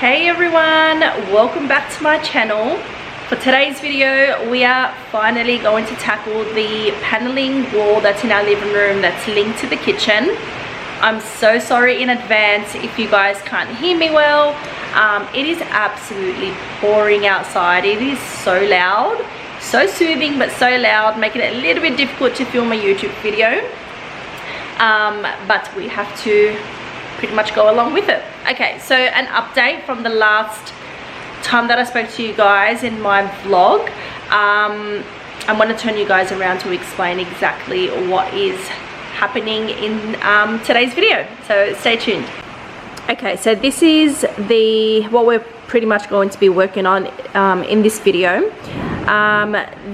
Hey everyone, welcome back to my channel. For today's video, we are finally going to tackle the paneling wall that's in our living room that's linked to the kitchen. I'm so sorry in advance if you guys can't hear me well. It is absolutely pouring outside. It is so loud, so soothing but so loud, making it a little bit difficult to film a YouTube video. But we have to pretty much go along with it. Okay, so an update from the last time that I spoke to you guys in my vlog. I'm going to turn you guys around to explain exactly what is happening in today's video, so stay tuned. Okay, so this is what we're pretty much going to be working on in this video.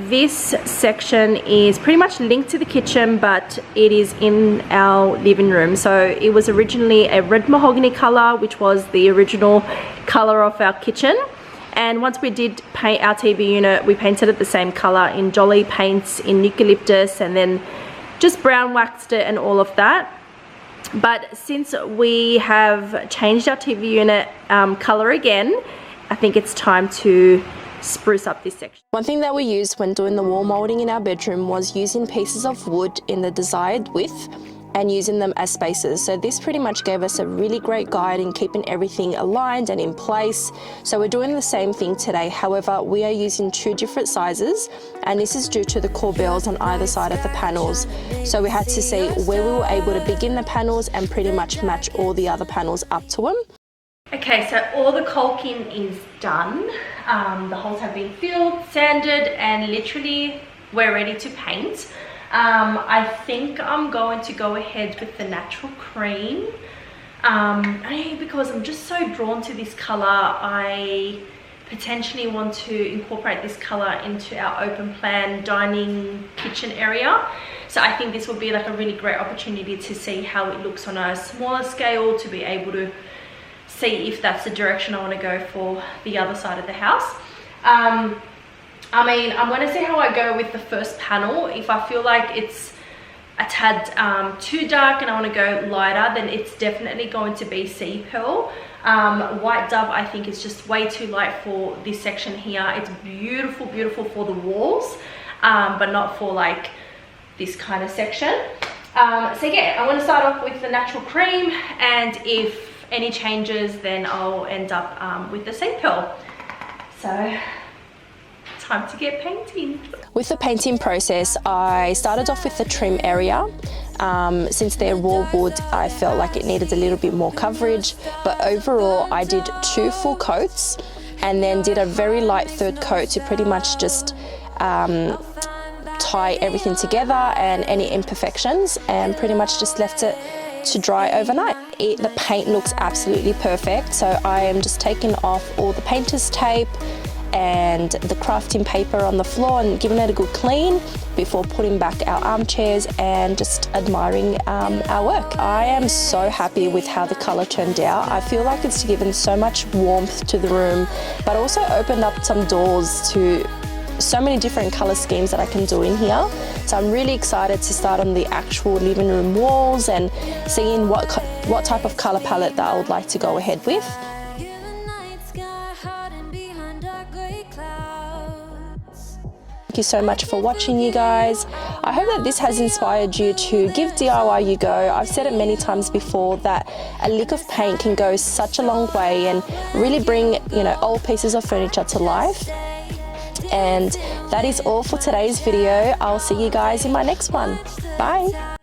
This section is pretty much linked to the kitchen, but it is in our living room. So it was originally a red mahogany color, which was the original color of our kitchen. And once we did paint our TV unit, we painted it the same color in Jolly paints in eucalyptus, and then just brown waxed it and all of that. But since we have changed our TV unit color again, I think it's time to spruce up this section. One thing that we used when doing the wall molding in our bedroom was using pieces of wood in the desired width and using them as spacers. So this pretty much gave us a really great guide in keeping everything aligned and in place. So we're doing the same thing today. However, we are using two different sizes, and this is due to the corbels on either side of the panels. So we had to see where we were able to begin the panels and pretty much match all the other panels up to them. Okay, so all the caulking is done. The holes have been filled, sanded, and literally we're ready to paint. I think I'm going to go ahead with the natural cream because I'm just so drawn to this color. I potentially want to incorporate this color into our open plan dining kitchen area. So I think this will be like a really great opportunity to see how it looks on a smaller scale, to be able to see if that's the direction I want to go for the other side of the house. I mean, I'm going to see how I go with the first panel. If I feel like it's a tad too dark and I want to go lighter, then it's definitely going to be sea pearl. White dove I think is just way too light for this section here. It's beautiful, beautiful for the walls, but not for like this kind of section. So yeah, I want to start off with the natural cream, and if any changes, then I'll end up with the sea pearl. So time to get painting. With the painting process, I started off with the trim area. Since they're raw wood, I felt like it needed a little bit more coverage, but overall I did 2 full coats and then did a very light third coat to pretty much just tie everything together and any imperfections, and pretty much just left it to dry overnight. The paint looks absolutely perfect, so I am just taking off all the painter's tape and the crafting paper on the floor and giving it a good clean before putting back our armchairs and just admiring our work. I am so happy with how the colour turned out. I feel like it's given so much warmth to the room, but also opened up some doors to so many different colour schemes that I can do in here. So I'm really excited to start on the actual living room walls and seeing what type of colour palette that I would like to go ahead with. Thank you so much for watching, you guys. I hope that this has inspired you to give DIY a go. I've said it many times before that a lick of paint can go such a long way and really bring, you know, old pieces of furniture to life. And that is all for today's video. I'll see you guys in my next one. Bye.